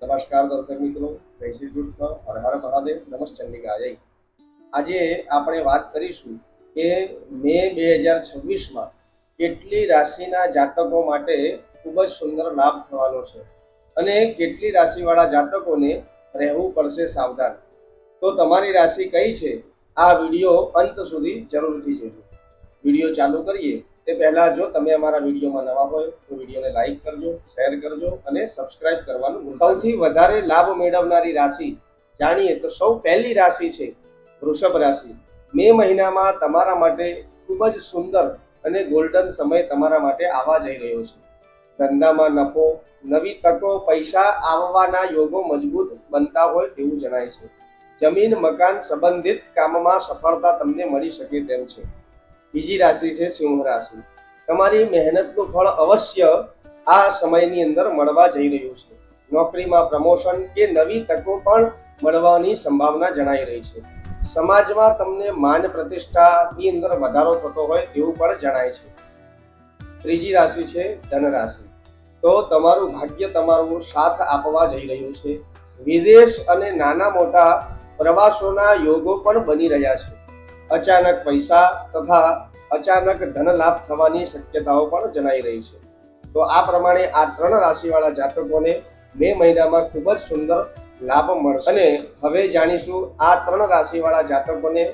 નમસ્કાર દર્શક મિત્રો, જય શ્રી કૃષ્ણ, હર હર મહાદેવ, નમસ્ ચંડિકા જય. આજે આપણે વાત કરીશું કે મે 2026માં કેટલી રાશિના જાતકો માટે ખૂબ જ સુંદર લાભ થવાનો છે અને કેટલી રાશિવાળા જાતકોને રહેવું પડશે સાવધાન. તો તમારી રાશિ કઈ છે આ વિડીયો અંત સુધી જરૂરથી જોજો. વિડીયો ચાલુ કરીએ તે પહેલાં જો તમે અમારા વિડીયોમાં નવા હોય તો વિડીયોને લાઈક કરજો, શેર કરજો અને સબસ્ક્રાઇબ કરવાનું ભૂલતા નહીં. સૌથી વધારે લાભ મેળવનારી રાશિ જાણીએ તો સૌ પહેલી રાશિ છે વૃષભ રાશિ. મે મહિનામાં તમારા માટે ખૂબ જ સુંદર અને ગોલ્ડન સમય તમારા માટે આવવા જઈ રહ્યો છે. ધંધામાં નફો, નવી તકો, પૈસા આવવાના યોગો મજબૂત બનતા હોય તેવું જણાય છે. જમીન મકાન સંબંધિત કામમાં સફળતા તમને મળી શકે તેમ છે. બીજી રાશિ છે સિંહ રાશિ. તમારી મહેનતનું ફળ અવશ્ય આ સમયની અંદર મળવા જઈ રહ્યું છે. નોકરીમાં પ્રમોશન કે નવી તકો પણ મળવાની સંભાવના જણાઈ રહી છે. સમાજમાં તમને માન પ્રતિષ્ઠાની અંદર વધારો થતો હોય તેવું પણ જણાય છે. ત્રીજી રાશિ છે ધન રાશિ. તો તમારું ભાગ્ય તમારું સાથ આપવા જઈ રહ્યું છે. વિદેશ અને નાના મોટા પ્રવાસોના યોગો પણ બની રહ્યા છે. અચાનક પૈસા તથા અચાનક ધન લાભ થવાની શક્યતાઓ પણ જણાઈ રહી છે. તો આ પ્રમાણે આ ત્રણ રાશિવાળા જાતકોને મે મહિનામાં ખૂબ જ સુંદર લાભ મળશે. અને હવે જાણીશું આ ત્રણ રાશિવાળા જાતકોને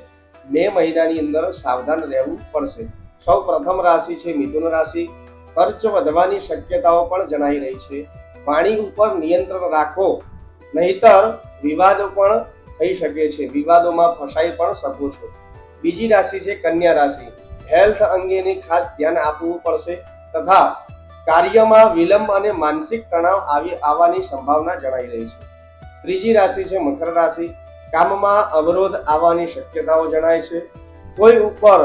મે મહિનાની અંદર સાવધાન રહેવું પડશે. સૌ પ્રથમ રાશિ છે મિથુન રાશિ. ખર્ચ વધવાની શક્યતાઓ પણ જણાઈ રહી છે. વાણી ઉપર નિયંત્રણ રાખો, નહીતર વિવાદો પણ થઈ શકે છે. વિવાદોમાં ફસાઈ પણ શકો છો. બીજી રાશિ છે કન્યા રાશિ. હેલ્થ અંગેની ખાસ ધ્યાન આપવું પડશે તથા કાર્યમાં વિલંબ અને માનસિક તણાવ આવવાની સંભાવના જણાઈ રહી છે. ત્રીજી રાશિ છે મકર રાશિ. કામમાં અવરોધ આવવાની શક્યતાઓ જણાય છે. કોઈ ઉપર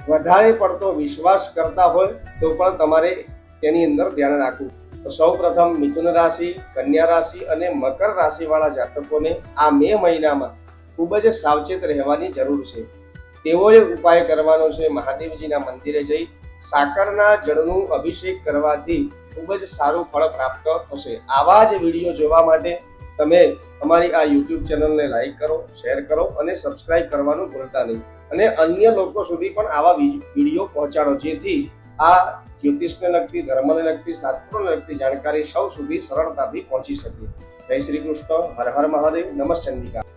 વધારે પડતો વિશ્વાસ કરતા હોય તો પણ તમારે તેની અંદર ધ્યાન રાખવું. તો સૌ પ્રથમ મિથુન રાશિ, કન્યા રાશિ અને મકર રાશિવાળા જાતકોને આ મે મહિનામાં ખૂબ જ સાવચેત રહેવાની જરૂર છે. તેઓએ ઉપાય કરવાનો છે મહાદેવજીના મંદિરે જઈ સાકરના જળનું અભિષેક કરવાથી ખૂબ જ સારું ફળ પ્રાપ્ત થશે. આવા જ વિડીયો જોવા માટે તમે અમારી આ યુટ્યુબ ચેનલને લાઈક કરો, શેર કરો અને સબસ્ક્રાઇબ કરવાનું ભૂલતા નહીં. અને અન્ય લોકો સુધી પણ આવા વિડીયો પહોંચાડો, જેથી આ જ્યોતિષને લગતી, ધર્મને લગતી, શાસ્ત્રોને લગતી જાણકારી સૌ સુધી સરળતાથી પહોંચી શકે. જય શ્રી કૃષ્ણ, હર હર મહાદેવ, નમસ્ ચંડિકા.